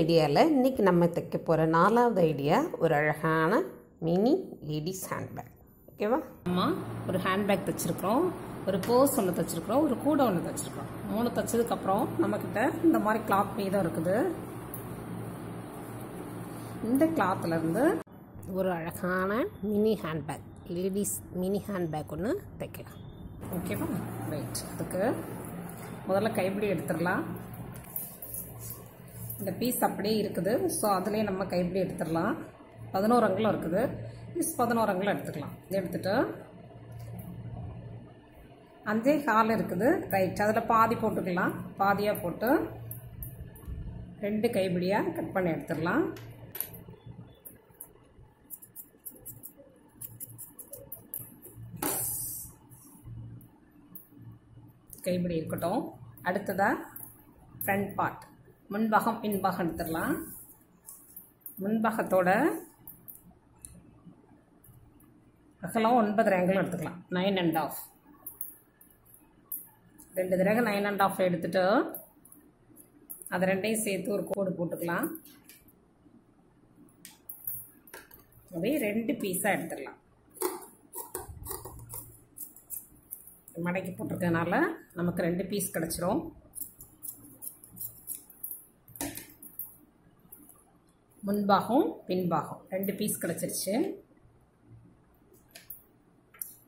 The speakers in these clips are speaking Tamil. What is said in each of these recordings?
ஐடியாவில் இன்றைக்கி நம்ம தைக்க போகிற 4வது ஐடியா ஒரு அழகான மினி லேடிஸ் ஹேண்ட்பேக். ஓகேவா? நம்ம ஒரு ஹேண்ட்பேக் தைச்சிருக்கிறோம், ஒரு பர்ஸ் ஒன்று தைச்சிருக்கிறோம், ஒரு கூடை ஒன்று தைச்சிருக்கிறோம். 3 தைச்சதுக்கப்புறம் நம்மக்கிட்ட இந்த மாதிரி கிளாத் மீதம் இருக்குது. இந்த கிளாத்லேருந்து ஒரு அழகான mini handbag, ladies mini handbag ஒன்று தைக்கலாம். ஓகேவா? ரைட். அதுக்கு முதல்ல கைப்பிடி எடுத்துடலாம். இந்த பீஸ் அப்படியே இருக்குது, ஸோ அதுலேயே நம்ம கைப்பிடி எடுத்துடலாம். 11 அங்குலம் இருக்குது, பீஸ் 11 அங்குலம் எடுத்துக்கலாம். எடுத்துட்டு 5.25 இருக்குது. ரைட். அதில் பாதி போட்டுக்கலாம். பாதியாக போட்டு 2 கைப்பிடியாக கட் பண்ணி எடுத்துடலாம். கைப்பிடி இருக்கட்டும். அடுத்ததாக ஃப்ரண்ட் பார்ட், முன்பாகம் பின்பாகம் எடுத்துடலாம். முன்பாகத்தோட அகலம் 9.5 அங்குலம் எடுத்துக்கலாம். 9.5. 2 தடவை 9.5 எடுத்துட்டு அது ரெண்டையும் சேர்த்து ஒரு கோடு போட்டுக்கலாம். அதே 2 பீஸாக எடுத்துடலாம். மடக்கி போட்டிருக்கனால நமக்கு 2 பீஸ் கிடச்சிரும். முன்பாகம் பின்பாகம் 2 பீஸ் கிடச்சிருச்சு.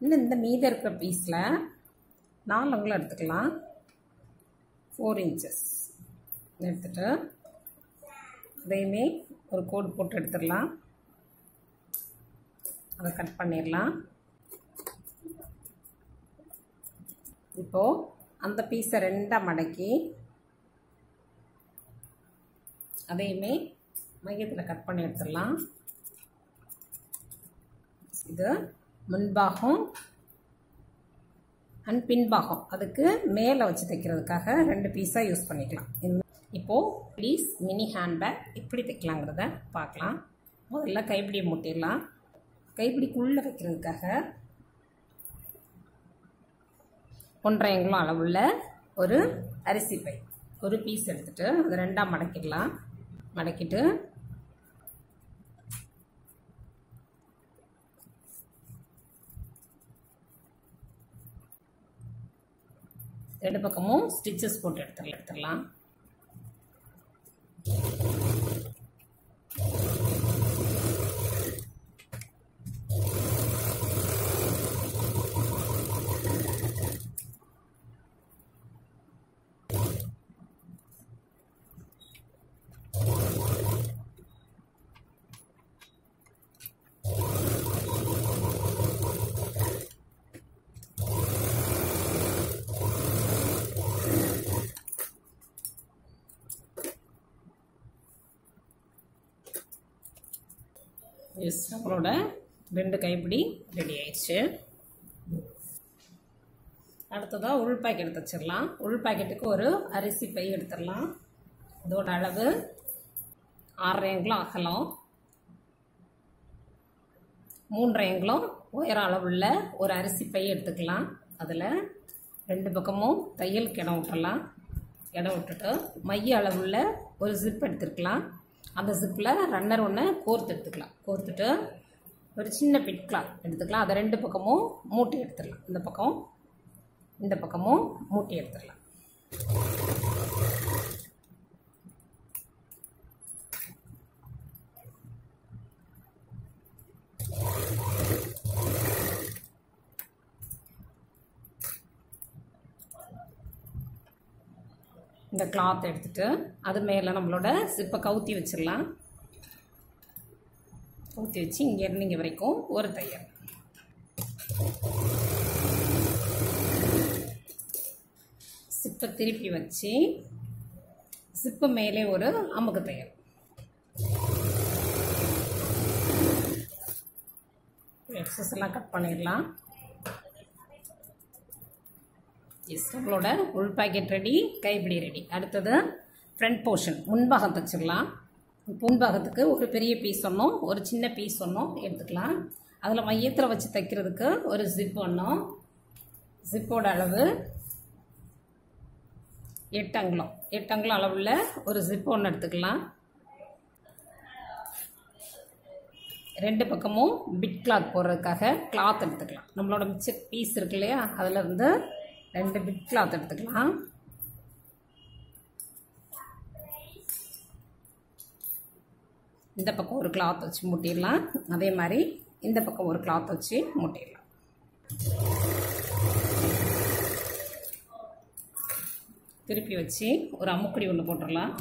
இந்த மீத இருக்கிற பீஸில் 4 அங்குலம் எடுத்துக்கலாம். 4 இன்ச்சஸ் எடுத்துட்டு அதையுமே ஒரு கோடு போட்டு எடுத்துடலாம். அதை கட் பண்ணிடலாம். இப்போது அந்த பீஸை 2ஆக மடக்கி அதையுமே மையத்தில் கட் பண்ணி எடுத்துடலாம். இது முன்பாகம் அண்ட் பின்பாகம், அதுக்கு மேலே வச்சு தைக்கிறதுக்காக 2 பீஸாக யூஸ் பண்ணிக்கலாம். இப்போது ப்ளீஸ் மினி ஹேண்ட்பேக் எப்படி தைக்கலாங்கிறத பார்க்கலாம். முதல்ல கைப்பிடியை மூட்டிடலாம். கைப்பிடிக்குள்ளே வைக்கிறதுக்காக 1.5 அங்குலம் அளவுள்ள ஒரு அரிசி பை ஒரு பீஸ் எடுத்துகிட்டு அதை 2ஆக மடக்கிடலாம். மடக்கிட்டு ரெண்டு பக்கமும் ஸ்டிச்சஸ் போட்டு எடுத்துடலாம். நம்மளோட 2 கைப்பிடி ரெடி ஆயிடுச்சு. அடுத்ததாக உள் பாக்கெட் தைச்சிடலாம். உள் பாக்கெட்டுக்கு ஒரு அரிசி பை எடுத்துடலாம். அதோட அளவு 6.5 அங்குலம் அகலம், 3.5 அங்குலம் உயர அளவுள்ள ஒரு அரிசி பை எடுத்துக்கலாம். அதில் 2 பக்கமும் தையலுக்கு இடம் விட்டுடலாம். இடம் விட்டுட்டு மைய அளவுள்ள ஒரு ஜிப் எடுத்துக்கலாம். அந்த ஜிப்பில் ரன்னர் ஒன்று கோர்த்து எடுத்துக்கலாம். கோர்த்துட்டு ஒரு சின்ன பிட் கிளாத் எடுத்துக்கலாம். அதை 2 பக்கமும் மூட்டி எடுத்துடலாம். இந்த பக்கமும் மூட்டி எடுத்துடலாம். இந்த கிளாத் எடுத்துட்டு அது மேலே நம்மளோட ஜிப்பை கவுத்தி வச்சிடலாம். கவுத்தி வச்சு இங்கேருந்து இங்கே வரைக்கும் ஒரு தையல். ஜிப்பை திருப்பி வச்சு ஜிப்பு மேலே ஒரு அமுக்கு தையல். எக்ஸஸ் எல்லாம் கட் பண்ணிடலாம். நம்மளோட உள் பாக்கெட் ரெடி, கைப்பிடி ரெடி. அடுத்தது ஃப்ரண்ட் போர்ஷன், முன்பாகம் தைச்சிடலாம். முன்பாகத்துக்கு ஒரு பெரிய பீஸ் ஒன்றும் ஒரு சின்ன பீஸ் ஒன்றும் எடுத்துக்கலாம். அதில் மையத்தில் வச்சு தைக்கிறதுக்கு ஒரு ஜிப் ஒன்றும். ஜிப்போட அளவு 8 அங்குலம் அளவுள்ள ஒரு ஜிப் ஒன்று எடுத்துக்கலாம். ரெண்டு பக்கமும் பிட் கிளாத் போடுறதுக்காக கிளாத் எடுத்துக்கலாம். நம்மளோட மிச்ச பீஸ் இருக்கு இல்லையா, அதில் இருந்து 2 பிட் கிளாத் எடுத்துக்கலாம். இந்த பக்கம் ஒரு கிளாத் வச்சு மூட்டிடலாம். அதே மாதிரி இந்த பக்கம் ஒரு கிளாத் வச்சு மூட்டிடலாம். திருப்பி வச்சு ஒரு அமுக்குடி ஒன்று போட்டுடலாம்.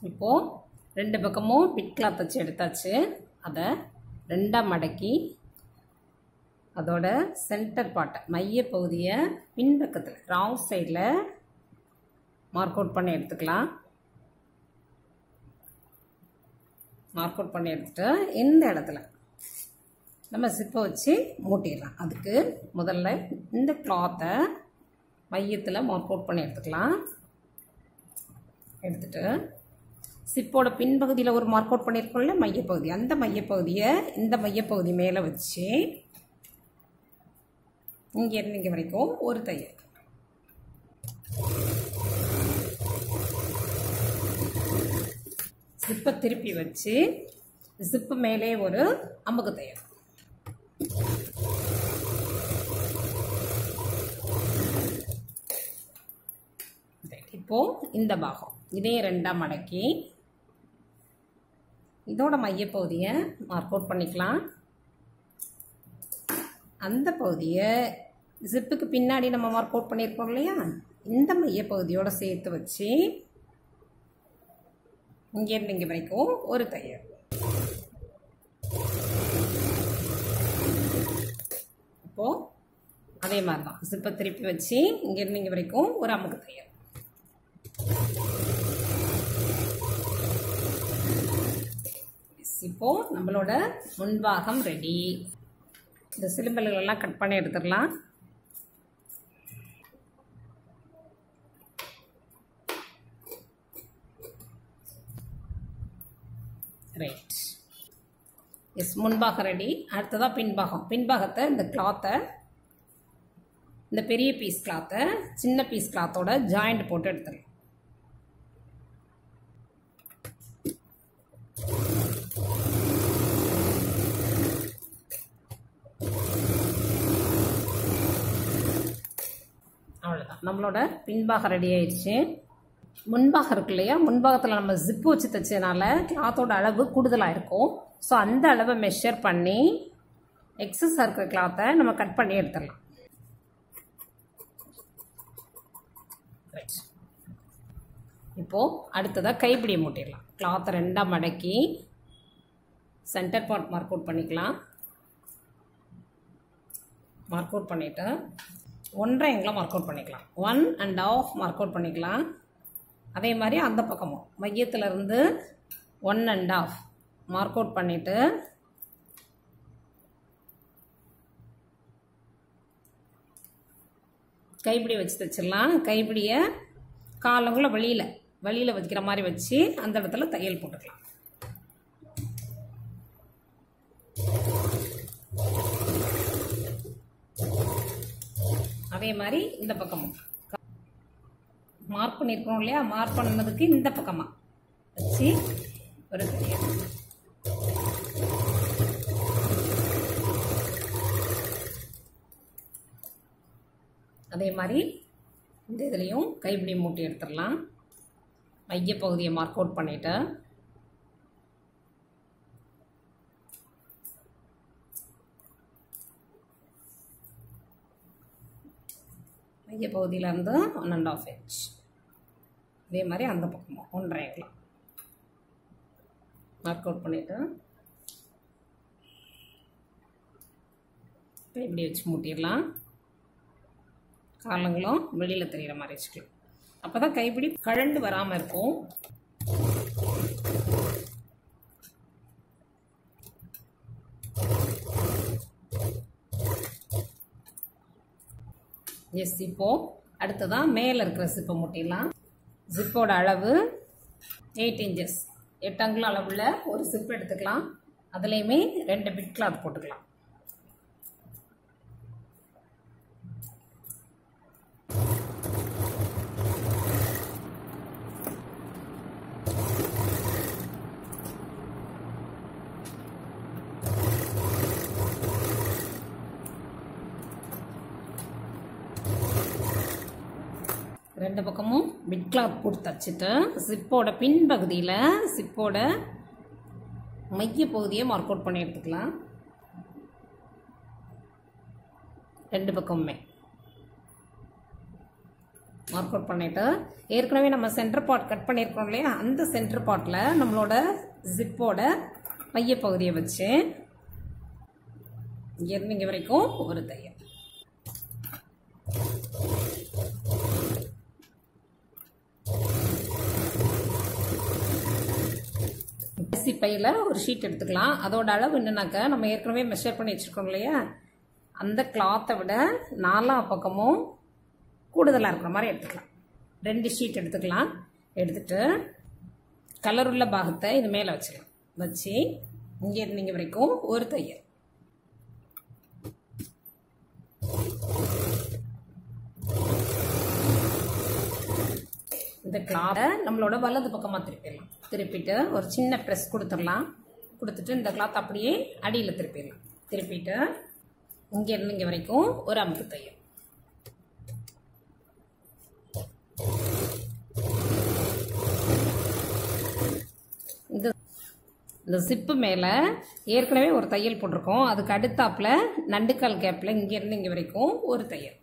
இப்போது 2 பக்கமும் பிட் கிளாத் வச்சு எடுத்தாச்சு. அதை 2ஆக மடக்கி அதோட சென்டர் பார்ட்டை மைய பகுதியை பின்பக்கத்தில் ராங் சைடில் மார்க் அவுட் பண்ணி எடுத்துக்கலாம். மார்க் அவுட் பண்ணி எடுத்துட்டு இந்த இடத்துல நம்ம ஜிப்பை வச்சு மூட்டிடலாம். அதுக்கு முதல்ல இந்த கிளாத்தை மையத்தில் மார்க் அவுட் பண்ணி எடுத்துக்கலாம். எடுத்துட்டு ஜிப்போட பின்பகுதியில் ஒரு மார்க் அவுட் பண்ணியிருக்கோம்ல மையப்பகுதி, அந்த மையப்பகுதியை இந்த மையப்பகுதி மேலே வச்சு இங்கேருந்து இங்கே வரைக்கும் ஒரு தையல். ஜிப்பை திருப்பி வச்சு ஜிப்பு மேலே ஒரு அமுக்கு தையல். இப்போது இந்த பாகம் இதே 2ஆக மடக்கி இதோட மையப்பகுதியை மார்க் அவுட் பண்ணிக்கலாம். அந்த பகுதியை ஜிப்புக்கு பின்னாடி நம்ம மார்க் அவுட் பண்ணியிருக்கோம் இல்லையா, இந்த மையப்பகுதியோடு சேர்த்து வச்சு இங்கேருந்து இங்கே வரைக்கும் ஒரு தையல். இப்போது அதே மாதிரி தான் ஜிப்பை திருப்பி வச்சு இங்கேருந்து இங்கே வரைக்கும் ஒரு அமுக்கு தையல். இப்போது நம்மளோட முன்பாகம் ரெடி. இந்த சிலிம்பல்களெல்லாம் கட் பண்ணி எடுத்துடலாம். ரைட், எஸ், முன்பாகம் ரெடி. அடுத்ததான் பின்பாகம். பின்பாகத்தை இந்த கிளாத்தை, இந்த பெரிய பீஸ் கிளாத்தை சின்ன பீஸ் கிளாத்தோட ஜாயிண்ட் போட்டு எடுத்துடலாம். அவ்வளோதான், நம்மளோட பின்பாகம் ரெடி ஆயிடுச்சு. முன்பாகம் இருக்கு இல்லையா, முன்பாகத்தில் நம்ம ஜிப்பு வச்சு தைச்சதுனால கிளாத்தோட அளவு கூடுதலாக இருக்கும். ஸோ அந்த அளவை மெஷர் பண்ணி எக்ஸஸாக இருக்கிற கிளாத்தை நம்ம கட் பண்ணி எடுத்துடலாம். இப்போது அடுத்ததாக கைப்பிடியை மூட்டிடலாம். கிளாத்தை 2ஆக மடக்கி சென்டர் பார்ட் மார்க் அவுட் பண்ணிக்கலாம். மார்க் அவுட் பண்ணிவிட்டு 1.5 எங்கெல்லாம் மார்க் அவுட் பண்ணிக்கலாம். 1.5 மார்க் அவுட் பண்ணிக்கலாம். அதே மாதிரி அந்த பக்கமும் மையத்திலிருந்து 1.5 மார்க் அவுட் பண்ணிவிட்டு கைப்பிடி வச்சு தைச்சிடலாம். கைப்பிடியை காலங்குள்ள வெளியில் வைக்கிற மாதிரி வச்சு அந்த இடத்துல தையல் போட்டுக்கலாம். அதே மாதிரி இந்த பக்கமும் மார்க் பண்ணியிருக்கோம் இல்லையா, மார்க் பண்ணதுக்கு இந்த பக்கமாக வச்சு ஒரு தையல். அதே மாதிரி இந்த இதுலேயும் கைப்பிடி மூட்டி எடுத்துடலாம். மையப்பகுதியை மார்க் அவுட் பண்ணிவிட்டு மையப்பகுதியிலேருந்து 1.5 இன்ச். அதே மாதிரி அந்த பக்கமும் 1.5 மார்க் அவுட் பண்ணிவிட்டு கைப்பிடி வச்சு மூட்டிடலாம். காலங்களும் வெளியில் தெரிகிற மாதிரி வச்சுக்கலாம். அப்போ தான் கைப்பிடி கழண்டு வராமல் இருக்கும். எஸ், இப்போது அடுத்ததான் மேலே இருக்கிற ஜிப்பை மூட்டிடலாம். ஜிப்போட அளவு 8 இன்ச்சஸ், 8 அங்குல அளவுள்ள ஒரு ஜிப் எடுத்துக்கலாம். அதுலேயுமே 2 பிட் கிளாத் போட்டுக்கலாம். ரெண்டு பக்கமும் பிட் கிளாத் போட்டு தச்சுட்டு ஜிப்போட பின்பகுதியில் ஜிப்போட மைய பகுதியை மார்க் அவுட் பண்ணி எடுத்துக்கலாம். ரெண்டு பக்கமுமே மார்க் அவுட் பண்ணிட்டு ஏற்கனவே நம்ம சென்டர் பார்ட் கட் பண்ணியிருக்கோம் இல்லையா, அந்த சென்டர் பார்ட்டில் நம்மளோட ஜிப்போட மைய பகுதியை வச்சு இங்கேருந்து இங்கே வரைக்கும் ஒரு தையல். பையில் ஒரு ஷீட் எடுத்துக்கலாம். அதோட அளவு என்னன்னாக்க நம்ம ஏற்கனவே மெஷர் பண்ணி வச்சுருக்கோம் இல்லையா, அந்த கிளாத்தை விட 4 பக்கமும் கூடுதலாக இருக்கிற மாதிரி எடுத்துக்கலாம். 2 ஷீட் எடுத்துக்கலாம். எடுத்துட்டு கலர் உள்ள பாகத்தை இது மேலே வச்சுக்கலாம். வச்சு இங்கேருந்து இங்கே வரைக்கும் ஒரு தையல். இந்த கிளாத்தை நம்மளோட வலது பக்கமாக திருப்பிடலாம். திருப்பிட்டு ஒரு சின்ன ப்ரெஸ் கொடுத்துடலாம். கொடுத்துட்டு இந்த கிளாத் அப்படியே அடியில் திருப்பிடலாம். திருப்பிட்டு இங்கேருந்து இங்கே வரைக்கும் ஒரு அமுக்கு தையல். இந்த சிப்பு மேலே ஏற்கனவே ஒரு தையல் போட்டிருக்கோம். அதுக்கு அடுத்தாப்புல நண்டுக்கால் கேப்பில் இங்கேருந்து இங்கே வரைக்கும் ஒரு தையல்.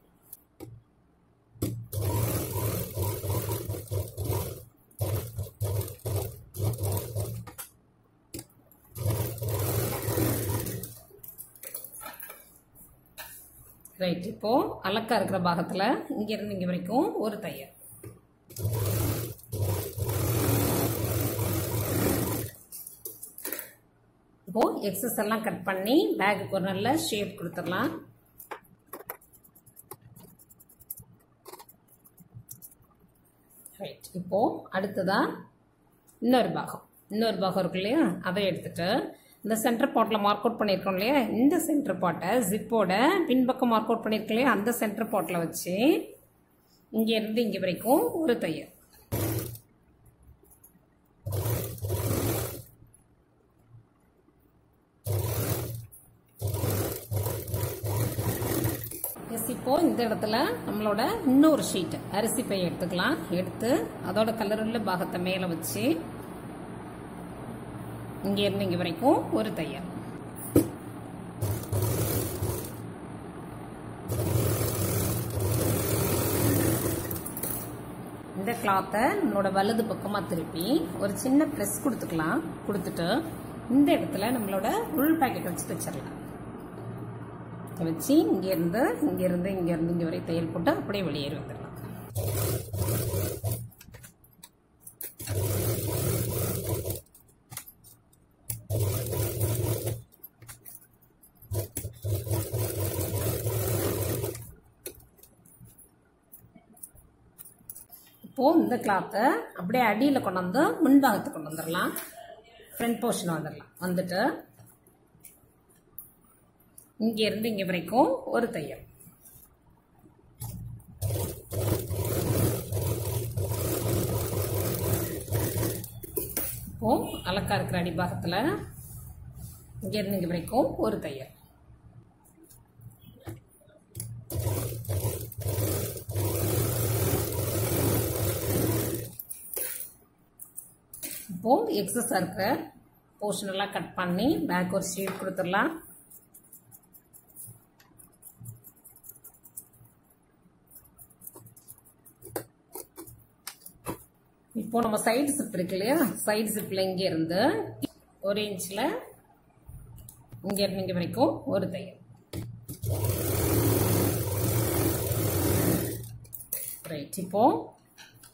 ரைட். இப்போ அலக்கா இருக்கிற பாகத்தில் இங்கேருந்து இங்கே வரைக்கும் ஒரு தையல். இப்போ எக்ஸஸ் எல்லாம் கட் பண்ணி பேக்குக்கு ஒரு நல்ல ஷேப் கொடுத்துடலாம். ரைட். இப்போ அடுத்ததா இன்னொரு பாகம் இருக்கு இல்லையா, அதை எடுத்துட்டு இந்த சென்டர் பாட்டில் மார்க் அவுட் பண்ணியிருக்கோம் இல்லையா, இந்த சென்டர் பாட்டை ஜிப்போட பின்பக்கம் மார்க் அவுட் பண்ணியிருக்கோம் இல்லையா, அந்த சென்டர் பாட்டில் வச்சு இங்கேருந்து இங்கே வரைக்கும் ஒரு தையல். இப்போ இந்த இடத்துல நம்மளோட இன்னொரு ஷீட் அரிசி பை எடுத்துக்கலாம். எடுத்து அதோட கலர் உள்ள பாகத்தை மேலே வச்சு இங்கேருந்து இங்கே வரைக்கும் ஒரு தையல். இந்த கிளாத்தை நம்மளோட வலது பக்கமாக திருப்பி ஒரு சின்ன ப்ரெஸ் கொடுத்துக்கலாம். கொடுத்துட்டு இந்த இடத்துல நம்மளோட உள் பாக்கெட் வச்சு தைச்சிடலாம். வச்சு இங்கேருந்து இங்கே வரை தையல் போட்டு அப்படியே வெளியேறி வந்துடலாம். இப்போ இந்த கிளாத்தை அப்படியே அடியில் கொண்டு வந்து முன்பாகத்துக்கு கொண்டு வந்துடலாம். ஃப்ரண்ட் போர்ஷன் வந்துடலாம். வந்துட்டு இங்கேருந்து இங்கே வரைக்கும் ஒரு தையல். இப்போ அலக்கா இருக்கிற அடிபாகத்தில் இங்கேருந்து இங்கே வரைக்கும் ஒரு தையல். இப்போ எக்ஸஸ் இருக்கிற போர்ஷன் எல்லாம் கட் பண்ணி பேக் ஒரு ஷீட் கொடுத்துடலாம். இப்போ நம்ம சைடு ஜிப் இருக்கு இல்லையா, சைடு ஜிப்ல இங்கே இருந்து 1 இன்ச்சில் இங்கே வரைக்கும் ஒரு தையல். ரைட். இப்போ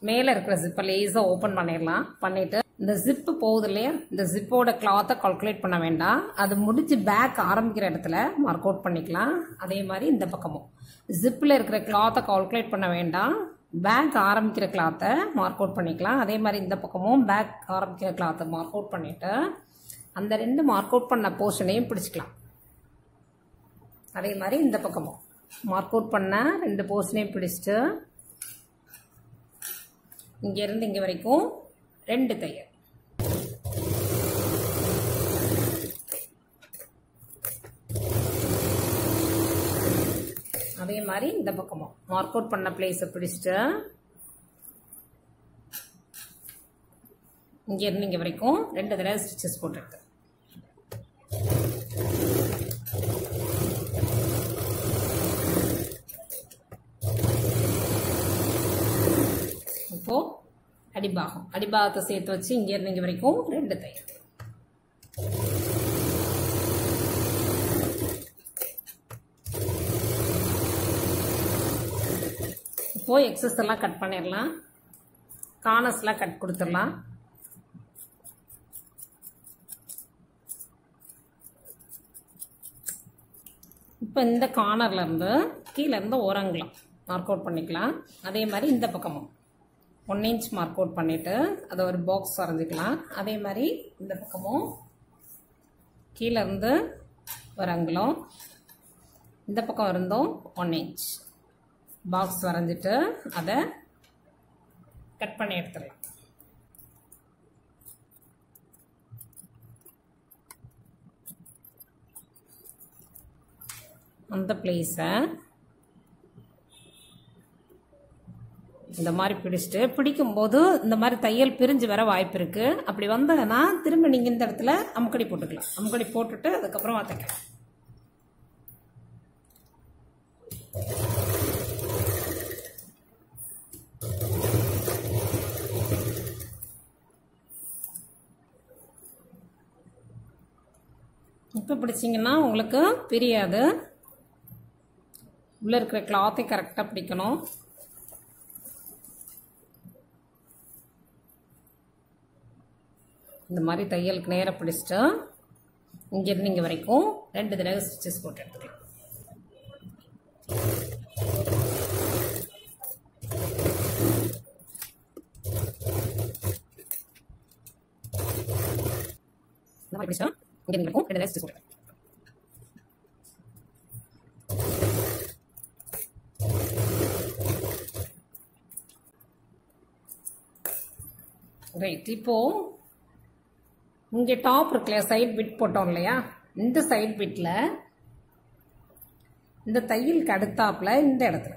மேலே இருக்கிற ஜிப்பை லேசாக ஓப்பன் பண்ணிடலாம். பண்ணிட்டு இந்த ஜிப்பு போகுது இல்லையா, இந்த ஜிப்போட கிளாத்தை கால்குலேட் பண்ண வேண்டாம். அது முடிஞ்சு பேக் ஆரம்பிக்கிற இடத்துல மார்க் அவுட் பண்ணிக்கலாம். அதே மாதிரி இந்த பக்கமும் ஜிப்பில் இருக்கிற கிளாத்தை கால்குலேட் பண்ண வேண்டாம். பேக் ஆரம்பிக்கிற கிளாத்தை மார்க் அவுட் பண்ணிக்கலாம். அதே மாதிரி இந்த பக்கமும் பேக் ஆரம்பிக்கிற கிளாத்தை மார்க் அவுட் பண்ணிவிட்டு அந்த 2 மார்க் அவுட் பண்ண போர்ஷனையும் பிடிச்சிக்கலாம். அதே மாதிரி இந்த பக்கமும் மார்க் அவுட் பண்ண 2 போர்ஷனையும் பிடிச்சிட்டு இங்கேருந்து இங்கே வரைக்கும் 2 தையல். அதே மாதிரி இந்த பக்கமும் மார்க் அவுட் பண்ண பிளேஸை பிடிச்சிட்டு இங்கேருந்து இங்கே வரைக்கும் 2 தடவை ஸ்டிச்சஸ் போட்டுருக்கு. இப்போது அடிபாகத்தை சேர்த்து வச்சு இங்கேருந்து இங்கே வரைக்கும் 2 தையல். இப்போது எக்ஸஸ் எல்லாம் கட் பண்ணிடலாம். கார்னர்ஸ்லாம் கட் கொடுத்துடலாம். இப்போ இந்த கார்னர்லேருந்து கீழேருந்து ஓரங்கலாம் மார்க் அவுட் பண்ணிக்கலாம். அதே மாதிரி இந்த பக்கமும் 1 இன்ச் மார்க் அவுட் பண்ணிவிட்டு அதை ஒரு பாக்ஸ் வரைஞ்சிக்கலாம். அதே மாதிரி இந்த பக்கமும் கீழேருந்து ஒரு அங்குலம், இந்த பக்கம் இருந்தும் 1 இன்ச் பாக்ஸ் வரைஞ்சிட்டு அதை கட் பண்ணி எடுத்துடலாம். அந்த பிளேஸை இந்த மாதிரி பிடிக்கும்போது இந்த மாதிரி தையல் பிரிஞ்சு வர வாய்ப்பு இருக்குது. அப்படி வந்ததுன்னா திரும்ப நீங்கள் இந்த இடத்துல அமுக்கடி போட்டுக்கலாம். அமுக்கடி போட்டுட்டு அதுக்கப்புறம் தைக்கலாம். இப்போ பிடிச்சிங்கன்னா உங்களுக்கு பிரியாது. உள்ளே இருக்கிற கிளாத்தை கரெக்டாக பிடிக்கணும். இந்த மாதிரி தையலுக்கு நேராக பிடிச்சிட்டு இங்கேருந்து இங்கே வரைக்கும் 2 தடவை ஸ்டிச்சஸ் போட்டு எடுத்துக்கலாம். இந்த மாதிரி பிடிச்சா இங்கே வரைக்கும் 2 தடவை ஸ்டிச்சஸ் போட்டு ரைட். இப்போது இங்கே டாப் இருக்கு இல்லையா, சைட் பிட் போட்டோம் இல்லையா, இந்த சைட் பிட்டில் இந்த தையலுக்கு அடுத்தாப்புல இந்த இடத்துல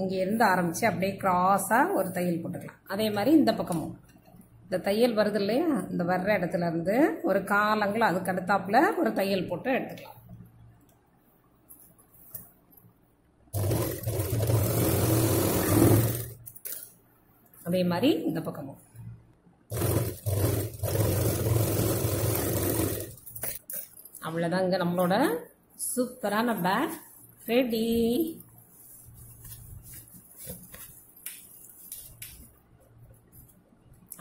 இங்கே இருந்து ஆரம்பித்து அப்படியே கிராஸாக ஒரு தையல் போட்டுக்கலாம். அதே மாதிரி இந்த பக்கமும் இந்த தையல் வருது இல்லையா, இந்த வர்ற இடத்துல இருந்து ஒரு காலங்கள் அதுக்கு அடுத்தாப்புல ஒரு தையல் போட்டு எடுத்துக்கலாம். அதே மாதிரி இந்த பக்கமும் அவ்வளோதாங்க. நம்மளோட சூப்பரான பேக் ரெடி.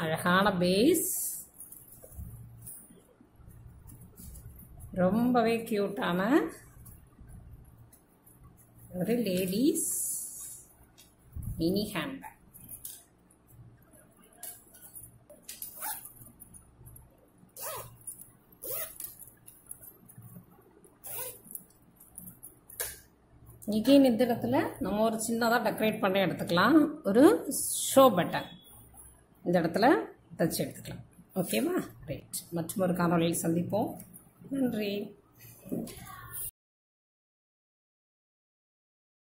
அழகான பேஸ், ரொம்பவே கியூட்டான ஒரு லேடிஸ் மினி ஹேண்ட்பேக். இகேன் இந்த இடத்துல நம்ம ஒரு சின்னதாக டெக்கரேட் பண்ணி எடுத்துக்கலாம். ஒரு ஷோ பட்டன் இந்த இடத்துல தச்சு எடுத்துக்கலாம். ஓகேவா? ரைட். மற்றும் ஒரு காணொளியில் சந்திப்போம். நன்றி.